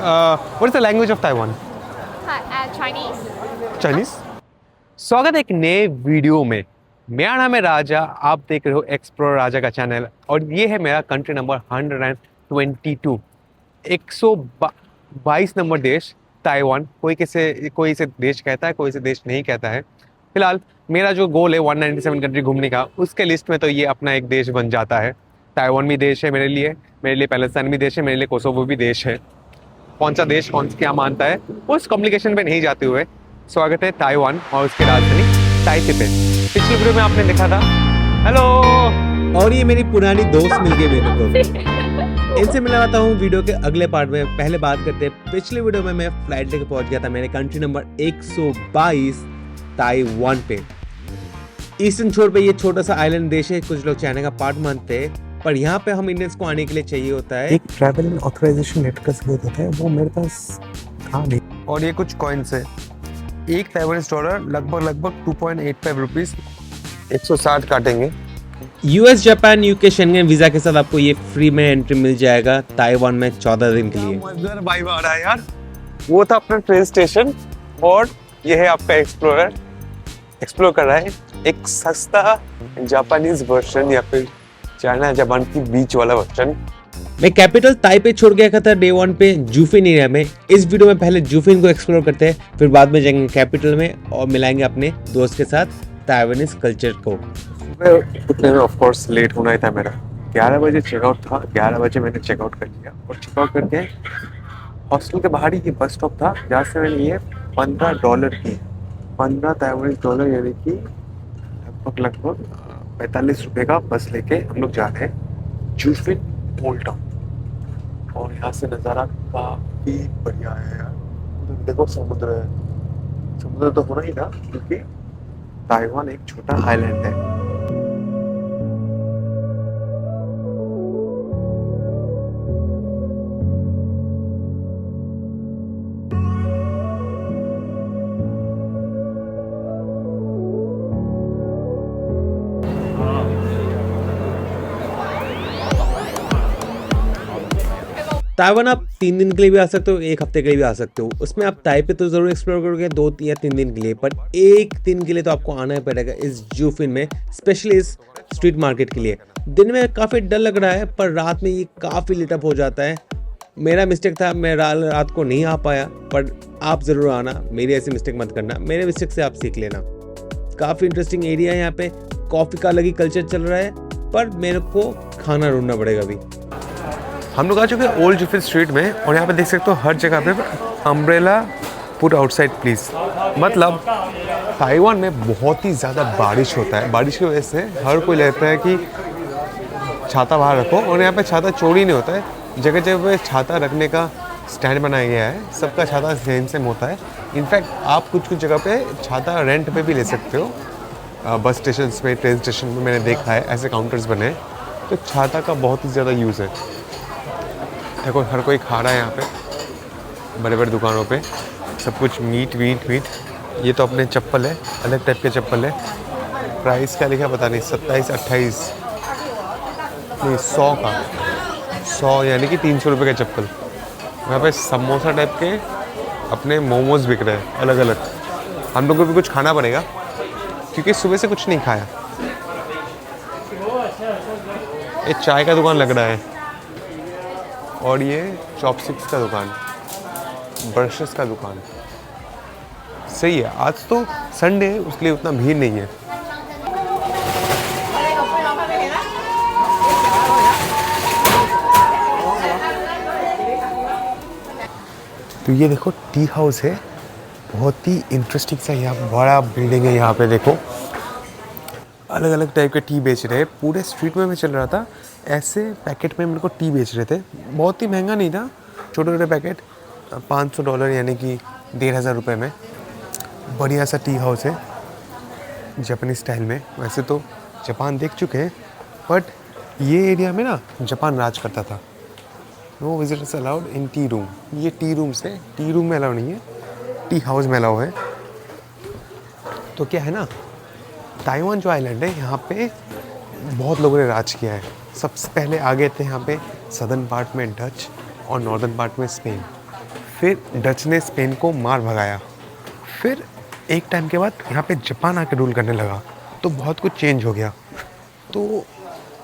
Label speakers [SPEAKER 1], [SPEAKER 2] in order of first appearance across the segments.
[SPEAKER 1] What is the language of Taiwan?
[SPEAKER 2] Chinese.
[SPEAKER 1] Chinese. स्वागत है एक नए वीडियो में। मेरा नाम है राजा, आप देख रहे हो एक्सप्लोर राजा का चैनल और ये है मेरा कंट्री नंबर 122, 122 नंबर देश ताइवान। कोई इसे देश कहता है, कोई इसे देश नहीं कहता है। फिलहाल मेरा जो गोल है 197 कंट्री घूमने का, उसके लिस्ट में तो ये अपना एक देश बन जाता है। ताइवान भी देश है मेरे लिए पैलेस्टाइन भी देश है, मेरे लिए कोसोवो भी देश है। कौन सा देश कौन सा क्या मानता है उस कॉम्प्लिकेशन पे नहीं जाते हुए स्वागत है ताइवान और उसकी राजधानी ताइपे पे। पिछले वीडियो में आपने देखा था हेलो,
[SPEAKER 3] और ये मेरी पुरानी दोस्त मिल गई मेरे को। इनसे मिलवाता हूँ वीडियो के अगले पार्ट में। पहले बात करते हैं, पिछले वीडियो में मैं फ्लाइट लेके पहुंच गया था मेरे कंट्री नंबर 122 ताइवान पे। ईस्टर्न छोर पे ये छोटा सा आइलैंड देश है, कुछ लोग चाइना का पार्ट मानते हैं, पर यहाँ पे हम इंडियंस को आने के लिए चाहिए होता है
[SPEAKER 4] एक ट्रैवल एंड ऑथराइजेशन लेटर का सबूत होता है, वो मेरे पास था नहीं।
[SPEAKER 1] और ये कुछ कॉइन्स है। एक ताइवानीज डॉलर लगभग 2.85 रुपीज, 160 काटेंगे।
[SPEAKER 3] US, Japan, UK Schengen visa के साथ आपको ये फ्री में एंट्री मिल जाएगा ताइवान में 14 दिन के लिए।
[SPEAKER 1] मजेदार वाइब आ रहा है यार। वो था अपना ट्रेन स्टेशन और ये है आपका एक्सप्लोरर एक्सप्लोर कर रहा है एक सस्ता जापानीज वर्जन या फिर चाइना जापान की बीच वाला वर्जन।
[SPEAKER 3] मैं कैपिटल ताइपे छोड़ गया था डे 1 पे जूफिन एरिया में। इस वीडियो में पहले जूफिन को एक्सप्लोर करते हैं, फिर बाद में जाएंगे कैपिटल में और मिलाएंगे अपने दोस्त के साथ ताइवानीज कल्चर को।
[SPEAKER 1] उतने में ऑफ कोर्स लेट होना ही था मेरा। 11 बजे चेकआउट था, 11 बजे मैंने चेकआउट कर लिया और चेकआउट करके हॉस्टल के बाहर ही ये बस स्टॉप था जहाँ से मैंने ये $15 ताइवानीज डॉलर यानी कि लगभग 45 रुपए का बस लेके हम लोग जा रहे हैं जूफिन ओल्ड टाउन। और यहाँ से नज़ारा काफी बढ़िया है यार। उधर देखो समुद्र है, समुद्र तो होना ही था क्योंकि ताइवान एक छोटा आइलैंड है।
[SPEAKER 3] ताइवान आप 3 दिन के लिए भी आ सकते हो, 1 हफ्ते के लिए भी आ सकते हो। उसमें आप ताइपे तो जरूर एक्सप्लोर करोगे 2 या 3 दिन के लिए, पर 1 दिन के लिए तो आपको आना ही पड़ेगा इस जूफिन में, स्पेशली इस स्ट्रीट मार्केट के लिए। दिन में काफ़ी डर लग रहा है, पर रात में ये काफ़ी लिटअप हो जाता है। मेरा मिस्टेक था, मैं रात को नहीं आ पाया, पर आप ज़रूर आना, मेरी ऐसी मिस्टेक मत करना, मेरे मिस्टेक से आप सीख लेना। काफ़ी इंटरेस्टिंग एरिया है यहाँ पे, कॉफ़ी का अलग ही कल्चर चल रहा है, पर मेरे को खाना ढूंढना पड़ेगा अभी।
[SPEAKER 1] हम लोग आ चुके हैं ओल्ड जूफिन स्ट्रीट में और यहाँ पे देख सकते हो हर जगह पे अम्ब्रेला पुट आउटसाइड प्लीज। मतलब ताइवान में बहुत ही ज़्यादा बारिश होता है, बारिश की वजह से हर कोई लगता है कि छाता बाहर रखो, और यहाँ पे छाता चोरी नहीं होता है। जगह जगह पे छाता रखने का स्टैंड बनाया गया है, सबका छाता सेम होता है। इनफैक्ट आप कुछ जगह पे छाता रेंट पे भी ले सकते हो। बस स्टेशन में, ट्रेन स्टेशन में मैंने देखा है ऐसे काउंटर्स बने हैं, तो छाता का बहुत ही ज़्यादा यूज़ है। देखो हर कोई खा रहा है यहाँ पे बड़े बड़े दुकानों पे, सब कुछ मीट। ये तो अपने चप्पल है, अलग टाइप के चप्पल है। प्राइस क्या लिखा पता नहीं, 27, 28 नहीं 100 का, 100 यानी कि 300 रुपये का चप्पल। यहाँ पे समोसा टाइप के अपने मोमोज बिक रहे हैं अलग अलग। हम लोग को भी कुछ खाना पड़ेगा क्योंकि सुबह से कुछ नहीं खाया। ये चाय का दुकान लग रहा है और ये चॉपस्टिक्स का दुकान, ब्रशेस का दुकान। सही है, आज तो संडे है उसके लिए उतना भीड़ नहीं है। तो ये देखो टी हाउस है, बहुत ही इंटरेस्टिंग सा यहाँ बड़ा बिल्डिंग है। यहाँ पे देखो अलग अलग टाइप के टी बेच रहे हैं। पूरे स्ट्रीट में मैं चल रहा था, ऐसे पैकेट में मेरे को टी बेच रहे थे। बहुत ही महंगा नहीं था, छोटे छोटे पैकेट, $500 यानी कि 1,500 रुपये में। बढ़िया सा टी हाउस है जापानी स्टाइल में। वैसे तो जापान देख चुके हैं, बट ये एरिया में ना जापान राज करता था। No visitors allowed in tea room. ये टी रूम्स है, टी रूम में अलाउ नहीं है, टी हाउस में अलाउ है। तो क्या है ना, ताइवान जो आइलैंड है यहाँ पे बहुत लोगों ने राज किया है। सबसे पहले आ गए थे यहाँ पे सदर्न पार्ट में डच और नॉर्दर्न पार्ट में स्पेन। फिर डच ने स्पेन को मार भगाया, फिर एक टाइम के बाद यहाँ पे जापान आके रूल करने लगा, तो बहुत कुछ चेंज हो गया। तो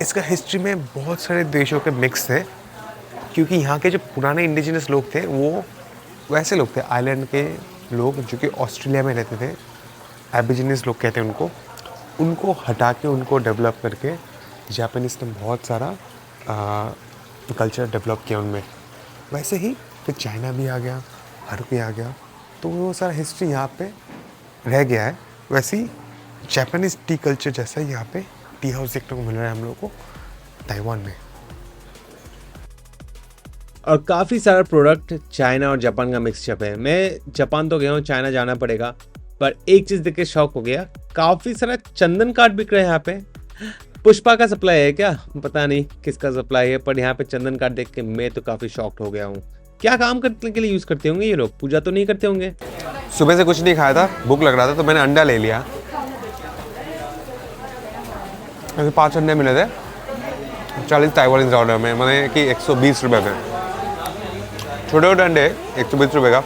[SPEAKER 1] इसका हिस्ट्री में बहुत सारे देशों के मिक्स थे, क्योंकि यहाँ के जो पुराने इंडिजिनस लोग थे वो वैसे लोग थे, आइलैंड के लोग जो कि ऑस्ट्रेलिया में रहते थे, एबिजिनस लोग कहते हैं उनको हटा के उनको डेवलप करके जापानीज़ ने बहुत सारा कल्चर डेवलप किया उनमें। वैसे ही फिर चाइना भी आ गया, भारत भी आ गया, तो वो सारा हिस्ट्री यहाँ पे रह गया है। वैसे ही जापानीज़ टी कल्चर जैसा ही यहाँ पे टी हाउस देखने को मिल रहा है हम लोगों को ताइवान में।
[SPEAKER 3] और काफ़ी सारा प्रोडक्ट चाइना और जापान का मिक्सचप है। मैं जापान तो गया हूँ, चाइना जाना पड़ेगा, पर एक चीज़ देख के शौक हो गया, काफ़ी सारा चंदन काठ बिक रहा है यहाँ पे। पुष्पा का सप्लाई है क्या, पता नहीं किसका सप्लाई है, पर यहाँ पे चंदन काठ देख के मैं तो काफ़ी शॉक्ड हो गया हूँ। क्या काम करने के लिए यूज़ करते होंगे ये लोग, पूजा तो नहीं करते होंगे।
[SPEAKER 1] सुबह से कुछ नहीं खाया था, भूख लग रहा था, तो मैंने अंडा ले लिया। ऐसे 5 अंडे मिले थे 40 ताइवानीज ऑर्डर में, मैंने कि 120 रुपये में। छोटे छोटे अंडे 120 रुपये का,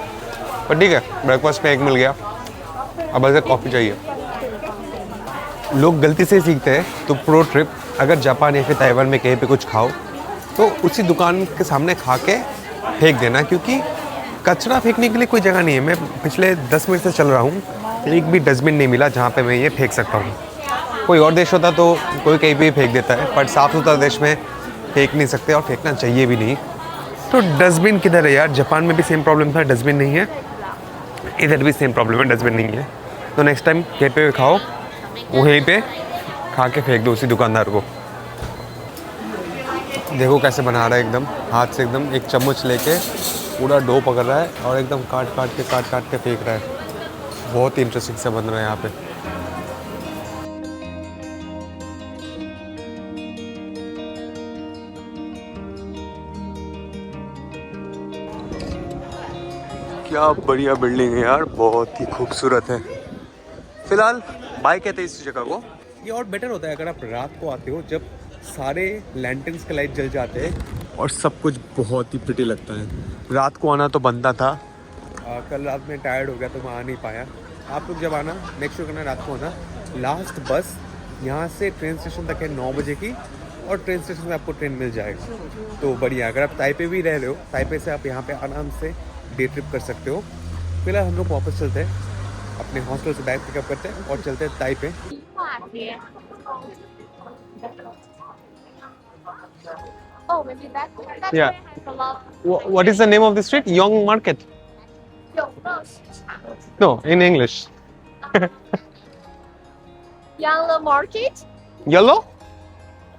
[SPEAKER 1] पर ठीक है, ब्रेकफास्ट में एक मिल गया। अब ऐसे कॉफ़ी चाहिए। लोग गलती से सीखते हैं, तो प्रो ट्रिप, अगर जापान या फिर ताइवान में कहीं पे कुछ खाओ तो उसी दुकान के सामने खा के फेंक देना, क्योंकि कचरा फेंकने के लिए कोई जगह नहीं है। मैं पिछले 10 मिनट से चल रहा हूँ, एक भी डस्टबिन नहीं मिला जहाँ पे मैं ये फेंक सकता हूँ। कोई और देश होता तो कोई कहीं भी फेंक देता है, पर साफ़ सुथरा देश में फेंक नहीं सकते और फेंकना चाहिए भी नहीं। तो डस्टबिन किधर है यार? जापान में भी सेम प्रॉब्लम था, डस्टबिन नहीं है, इधर भी सेम प्रॉब्लम है, डस्टबिन नहीं है। तो नेक्स्ट टाइम कहीं पे खाओ वहीं पे खा के फेंक दो उसी दुकानदार को। देखो कैसे बना रहा है, एकदम हाथ से, एकदम एक चम्मच लेके पूरा डो पकड़ रहा है और एकदम काट काट के फेंक रहा है। बहुत ही इंटरेस्टिंग से बन रहा है यहाँ पे। क्या बढ़िया बिल्डिंग है यार, बहुत ही खूबसूरत है। फिलहाल बाय कहते हैं इस जगह को। ये और बेटर होता है अगर आप रात को आते हो, जब सारे लैंटर्न्स के लाइट जल जाते हैं और सब कुछ बहुत ही प्रिटी लगता है। रात को आना तो बनता था, कल रात में टायर्ड हो गया तो मैं आ नहीं पाया। आप लोग जब आना, मेक श्योर करना रात को आना। लास्ट बस यहाँ से ट्रेन स्टेशन तक है 9 बजे की, और ट्रेन स्टेशन में आपको ट्रेन मिल जाएगी, तो बढ़िया। अगर आप ताइपे भी रह रहे हो, ताइपे से आप यहाँ पे आराम से डे ट्रिप कर सकते हो। फिलहाल हम लोग वापस चलते हैं, अपने हॉस्टल से बैग पिकअप करते हैं और चलते हैं Taipei.
[SPEAKER 2] Oh, maybe that's
[SPEAKER 1] Yeah.
[SPEAKER 2] where it has a lot.
[SPEAKER 1] What is the name of the street? Yong Market?
[SPEAKER 2] Yo, no.
[SPEAKER 1] No, in English.
[SPEAKER 2] Yangla Market.
[SPEAKER 1] Yellow?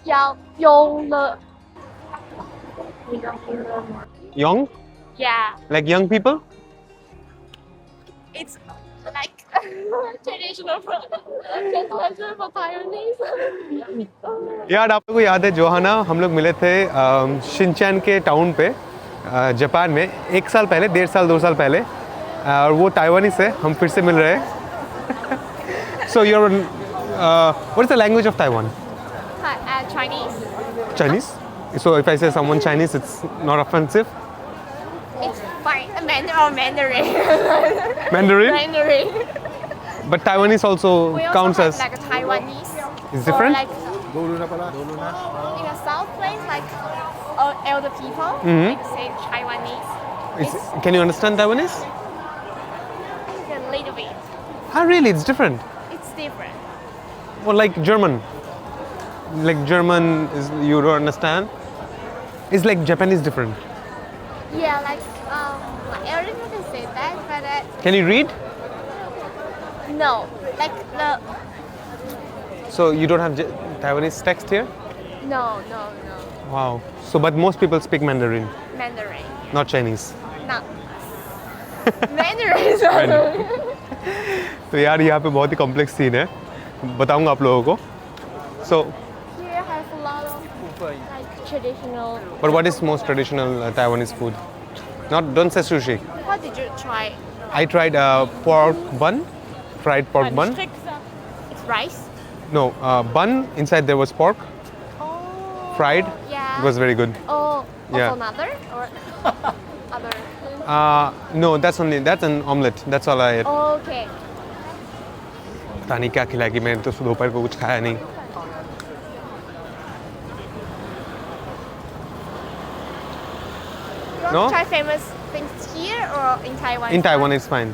[SPEAKER 2] Yongla.
[SPEAKER 1] Young?
[SPEAKER 2] Yeah,
[SPEAKER 1] Like young people?
[SPEAKER 2] it's like traditional for Taiwanese.
[SPEAKER 1] यार आप लोगों को याद है जोहाना, हम लोग मिले थे शिनचैन के टाउन पे जापान में 1 साल पहले, 1.5 साल 2 साल पहले, और वो ताइवानी से हम फिर से मिल रहे हैं। So your what is the language of Taiwan?
[SPEAKER 2] Chinese.
[SPEAKER 1] Chinese? So if I say someone Chinese, it's not offensive?
[SPEAKER 2] It's fine. Mandarin.
[SPEAKER 1] Mandarin?
[SPEAKER 2] Mandarin.
[SPEAKER 1] But Taiwanese also
[SPEAKER 2] We also
[SPEAKER 1] counts
[SPEAKER 2] have
[SPEAKER 1] as...
[SPEAKER 2] like a Taiwanese.
[SPEAKER 1] It's different?
[SPEAKER 2] Or like in a south place, like elder people, like say Taiwanese.
[SPEAKER 1] Can you understand Taiwanese?
[SPEAKER 2] It's a little bit.
[SPEAKER 1] Ah, really? It's different?
[SPEAKER 2] It's different.
[SPEAKER 1] Or like German? Like German is you don't understand? Is like Japanese different?
[SPEAKER 2] Yeah, like elder people say that, but
[SPEAKER 1] Can you read?
[SPEAKER 2] no, like the
[SPEAKER 1] So you don't have Taiwanese text here?
[SPEAKER 2] no.
[SPEAKER 1] Wow. So but most people speak Mandarin,
[SPEAKER 2] Mandarin.
[SPEAKER 1] not Chinese.
[SPEAKER 2] No. Mandarin is
[SPEAKER 1] तो यार यहाँ पे बहुत ही complex scene है, बताऊंगा आप लोगों को। So
[SPEAKER 2] Here has a lot of like traditional.
[SPEAKER 1] but what is most traditional Taiwanese food? Don't say sushi.
[SPEAKER 2] What did you try?
[SPEAKER 1] I tried pork bun, fried pork bun.
[SPEAKER 2] It's rice.
[SPEAKER 1] No, bun, inside there was pork,
[SPEAKER 2] Oh.
[SPEAKER 1] fried.
[SPEAKER 2] Yeah.
[SPEAKER 1] It was very good.
[SPEAKER 2] Oh.
[SPEAKER 1] Yeah.
[SPEAKER 2] Also another or other.
[SPEAKER 1] No, that's an omelette. That's all I ate.
[SPEAKER 2] Okay.
[SPEAKER 1] पता नहीं क्या खिलाएगी, मैंने तो दोपहर को कुछ खाया नहीं.
[SPEAKER 2] You want
[SPEAKER 1] No?
[SPEAKER 2] to try famous things here or in Taiwan?
[SPEAKER 1] In Taiwan, it's fine.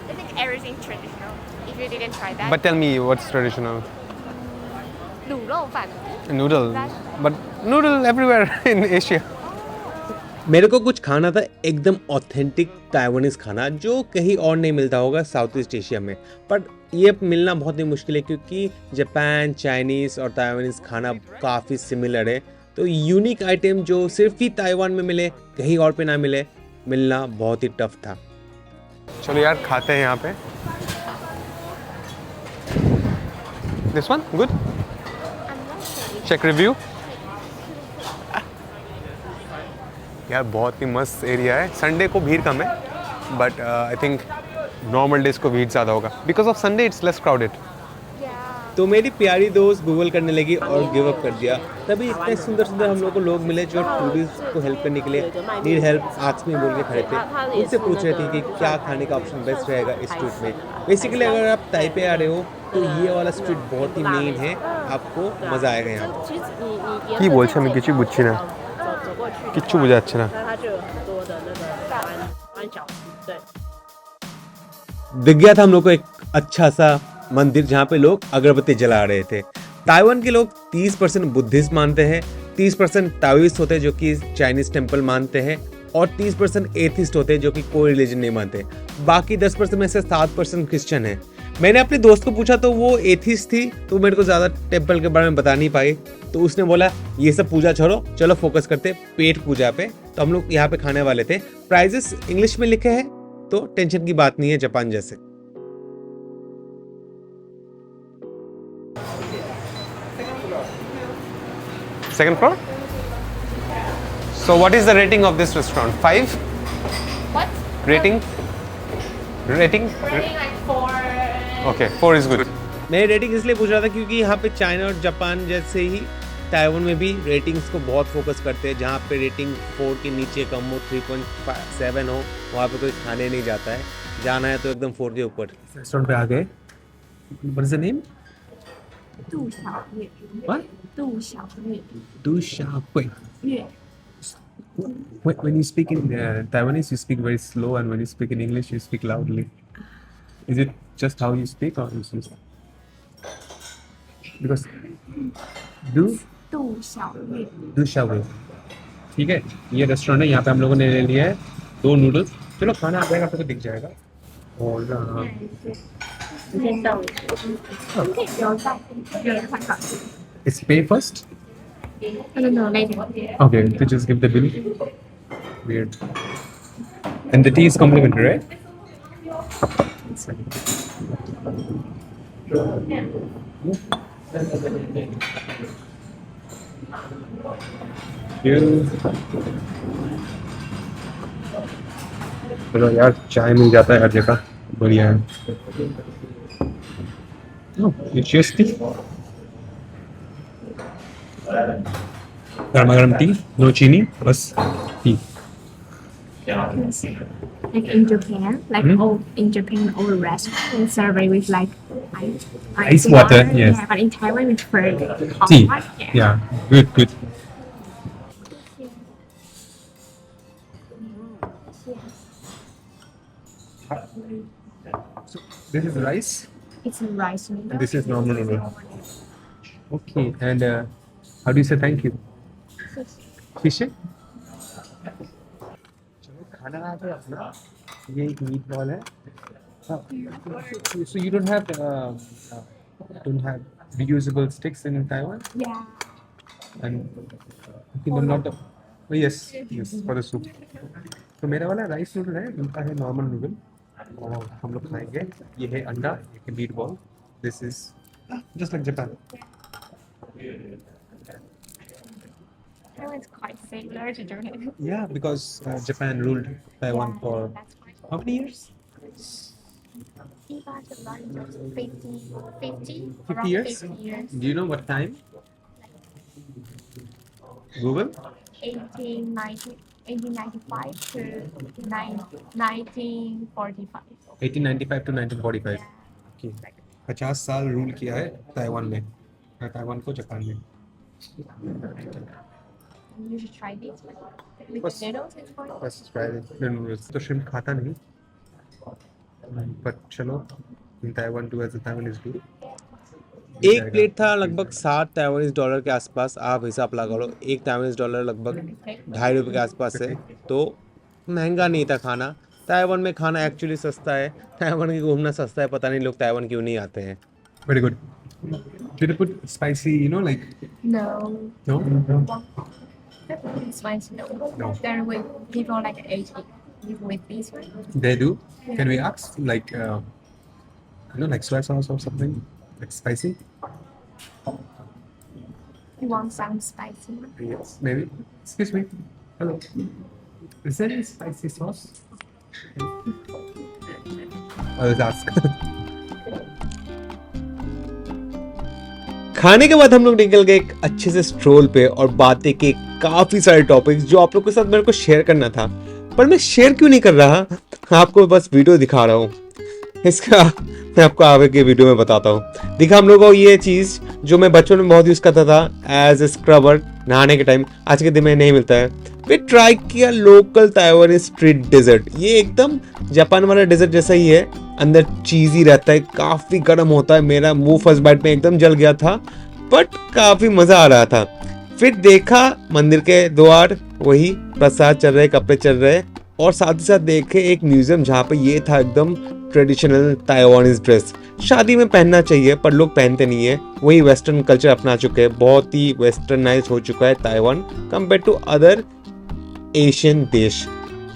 [SPEAKER 2] I think everything's traditional. If you didn't try that.
[SPEAKER 1] But tell me what's traditional.
[SPEAKER 2] 卤肉饭.
[SPEAKER 1] Noodle. But noodle everywhere in Asia.
[SPEAKER 3] मेरे को कुछ खाना था एकदम authentic Taiwanese खाना जो कहीं और नहीं मिलता होगा साउथ ईस्ट एशिया में, पर ये मिलना बहुत ही मुश्किल है क्योंकि जापान, चाइनीज़ और ताइवानीज खाना काफ़ी सिमिलर है। तो यूनिक आइटम जो सिर्फ ही ताइवान में मिले, कहीं और पे ना मिले, मिलना बहुत ही टफ था।
[SPEAKER 1] चलो यार खाते हैं यहाँ पे. This one good?
[SPEAKER 2] I'm not sure.
[SPEAKER 1] Check review. यार बहुत ही मस्त एरिया है. संडे को भीड़ कम है, but I think normal days को भीड़ ज़्यादा होगा. Because of Sunday it's less crowded.
[SPEAKER 2] Yeah.
[SPEAKER 3] तो मेरी प्यारी दोस्त गूगल करने लगी और गिव अप कर दिया। तभी इतने सुंदर सुंदर हम लोग को लोग मिले जो टूरिस्ट को हेल्प करने के लिए नीड हेल्प आस्क मी बोल के खड़े थे। उनसे पूछ रहे थे कि क्या खाने का ऑप्शन बेस्ट रहेगा इस स्ट्रीट में। बेसिकली अगर आप ताइपे आ रहे हो तो ये वाला स्ट्रीट बहुत ही मेन है, आपको मज़ा आएगा यहाँ।
[SPEAKER 1] কি বলছে আমি কিছু বুঝছি না, কিচ্ছু বোঝা যাচ্ছে না।
[SPEAKER 3] दिख गया था हम लोग को एक अच्छा सा मंदिर जहाँ पे लोग अगरबत्ती जला रहे थे। ताइवान के लोग 30% बुद्धिस्ट मानते हैं, 30% ताओइस्ट होते हैं जो कि चाइनीज टेम्पल मानते हैं और 30% एथिस्ट होते हैं जो कि कोई रिलीजन नहीं मानते। बाकी 10% में से 7% क्रिश्चियन है। मैंने अपने दोस्त को पूछा तो वो एथिस्ट थी, तो मेरे को ज़्यादा टेम्पल के बारे में बता नहीं पाई। तो उसने बोला ये सब पूजा छोड़ो, चलो फोकस करते पेट पूजा पे। तो हम लोग यहाँ पे खाने वाले थे। प्राइजेस इंग्लिश में लिखे हैं तो टेंशन की बात नहीं है जापान जैसे।
[SPEAKER 1] Second floor? So what is the rating of this restaurant? 5?
[SPEAKER 2] What?
[SPEAKER 1] Rating? Rating?
[SPEAKER 2] Rating like 4.
[SPEAKER 1] Okay, 4 is good.
[SPEAKER 3] मैं रेटिंग इसलिए पूछ रहा था क्योंकि यहाँ पे चाइना और जापान जैसे ही ताइवान में भी रेटिंग्स को बहुत फोकस करते हैं। जहाँ पे रेटिंग 4 के नीचे कम हो, 3.7 हो, वहाँ पे कोई खाने नहीं जाता है। जाना है तो एकदम 4 के ऊपर।
[SPEAKER 4] रेस्टोरेंट पे आ गए. What is the name?
[SPEAKER 2] 杜小月.
[SPEAKER 4] What?
[SPEAKER 2] 杜小月.
[SPEAKER 4] Du Xiaohui.
[SPEAKER 2] 月.
[SPEAKER 4] When you speak in Taiwanese, you speak very slow, and when you speak in English, you speak loudly. Is it just how you speak, or is it? Because du
[SPEAKER 2] 杜小月.
[SPEAKER 4] Du Xiaohui. ठीक है, ये restaurant है. यहाँ पे हम लोगों ने ले लिया है 2 नूडल्स. चलो खाना आ जाएगा आपको दिख जाएगा. और
[SPEAKER 2] 先等可以不用带，有人看卡。
[SPEAKER 4] it's pay first.
[SPEAKER 2] I don't know later.
[SPEAKER 4] Okay, they just give the bill. Weird. And the tea is complimentary, right? चलो यार चाय मिल जाता है हर जगह, बढ़िया है. ये चीज टी, गर्मा गर्म टी, नो चीनी, बस T.
[SPEAKER 2] Like in Japan, like in Japan, all restaurants serve it with like
[SPEAKER 4] Ice water, yes.
[SPEAKER 2] Yeah, but in Taiwan it's for hot
[SPEAKER 4] Tea.
[SPEAKER 2] water.
[SPEAKER 4] Yeah, good, good. So this is rice.
[SPEAKER 2] It's a rice noodle.
[SPEAKER 4] And this is normal noodle. Okay, and how do you say thank you? Fish? चलो खाना आ गया अपना. ये एक meet ball है. So you don't have reusable sticks in Taiwan?
[SPEAKER 2] Yeah.
[SPEAKER 4] And I think I'm not. Oh yes, for the soup. तो मेरा वाला राइस नूडल है, इनका है नॉर्मल नूडल. और हम लोग खाएंगे. ये है अंडा, ये है meet ball. This is just like Japan.
[SPEAKER 2] Taiwan's quite similar to Japan.
[SPEAKER 4] Yeah, because Japan ruled Taiwan for
[SPEAKER 2] That's why.
[SPEAKER 4] how many years?
[SPEAKER 2] About around 50
[SPEAKER 4] 50 years?
[SPEAKER 2] 50 years.
[SPEAKER 4] Do you know what time? Google?
[SPEAKER 2] 1890. 1895 to 1945.
[SPEAKER 4] 1895 to 1945 की 50 साल rule किया है Taiwan में, Taiwan को Japan में।
[SPEAKER 2] You should try this one. With
[SPEAKER 4] What's-
[SPEAKER 2] the noodles it's for you.
[SPEAKER 4] बस noodles तो shrimp खाता नहीं, पर चलो in Taiwan to as Taiwanese do.
[SPEAKER 3] एक प्लेट था लगभग $7 के आसपास, आप हिसाब लगा लो, $1 लगभग ₹2.5 के आसपास है, तो महंगा नहीं था खाना। ताइवान में खाना एक्चुअली सस्ता है, ताइवान की घूमना सस्ता है, पता नहीं लोग ताइवान क्यों नहीं आते हैं।
[SPEAKER 4] Very good. Did you put spicy, you know, like
[SPEAKER 2] No.
[SPEAKER 4] no?
[SPEAKER 2] This one's no.
[SPEAKER 4] No.
[SPEAKER 2] There with people like Asian. With this one.
[SPEAKER 4] They do. Can we ask like you know, like soy sauce or something like spicy?
[SPEAKER 2] You want some spicy one?
[SPEAKER 4] Yes, maybe. Excuse me. Hello. Is there any spicy sauce? I'll ask.
[SPEAKER 3] खाने के बाद हम लोग निकल गए एक अच्छे से स्ट्रोल पे और बातें की काफी सारे टॉपिक्स जो आप लोग के साथ मेरे को शेयर करना था, पर मैं शेयर क्यों नहीं कर रहा, आपको बस वीडियो दिखा रहा हूँ। इसका मैं आपको आगे के वीडियो में बताता हूँ। दिखा हम लोगों को ये चीज जो मैं बचपन में बहुत यूज करता था एज ए स्क्रबर नहाने के टाइम, आज के दिन में नहीं मिलता है। फिर ट्राई किया लोकल ताइवानी स्ट्रीट डेजर्ट, ये एकदम जापान वाला डेजर्ट जैसा ही है, अंदर चीजी रहता है, काफी गर्म होता है। मेरा मुंह फर्स्ट बाइट में एकदम जल गया था, बट काफी मजा आ रहा था। फिर देखा मंदिर के द्वार, वही प्रसाद चल रहे, कपड़े चल रहे, और साथ ही साथ देखे एक म्यूजियम जहाँ पे ये था एकदम ट्रेडिशनल ताइवानीज ड्रेस। शादी में पहनना चाहिए पर लोग पहनते नहीं है, वही वेस्टर्न कल्चर अपना चुके हैं, बहुत ही वेस्टर्नाइज हो चुका है Taiwan compare to other Asian देश।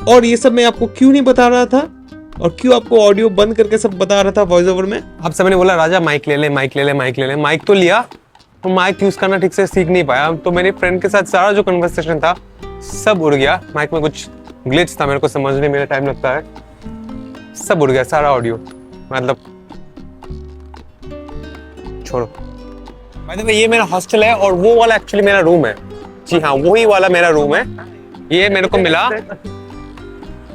[SPEAKER 3] और ये सब मैं आपको क्यों नहीं बता रहा था और क्यों आपको ऑडियो बंद करके सब बता रहा था वॉइस ओवर में।
[SPEAKER 1] आप सबने बोला राजा माइक ले ले, माइक ले ले, माइक ले ले। माइक तो लिया, तो माइक यूज करना ठीक से सीख नहीं पाया, तो मेरे फ्रेंड के साथ सारा जो कन्वर्सेशन था सब उड़ गया। माइक में कुछ ग्लिच था, मेरे को समझने में टाइम लगता है, सब उड़ गया सारा ऑडियो, मतलब छोड़ो। बाय द वे ये मेरा हॉस्टल है और वो वाला एक्चुअली मेरा रूम है। जी हाँ, वही वाला मेरा रूम है। ये मेरे को मिला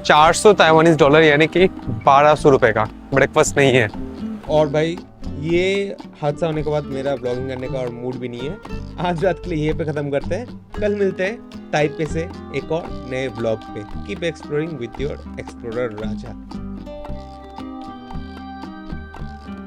[SPEAKER 1] 400 ताइवानीज डॉलर यानी कि 1200 रुपए का। ब्रेकफास्ट नहीं है।
[SPEAKER 3] और भाई ये हादसा होने के बाद मेरा ब्लॉगिंग करने का और मूड भी नहीं है। आज रात के लिए ये पे खत्म करते हैं, कल मिलते हैं ताइपे से एक और नए ब्लॉग पे। Keep exploring with your explorer Raja.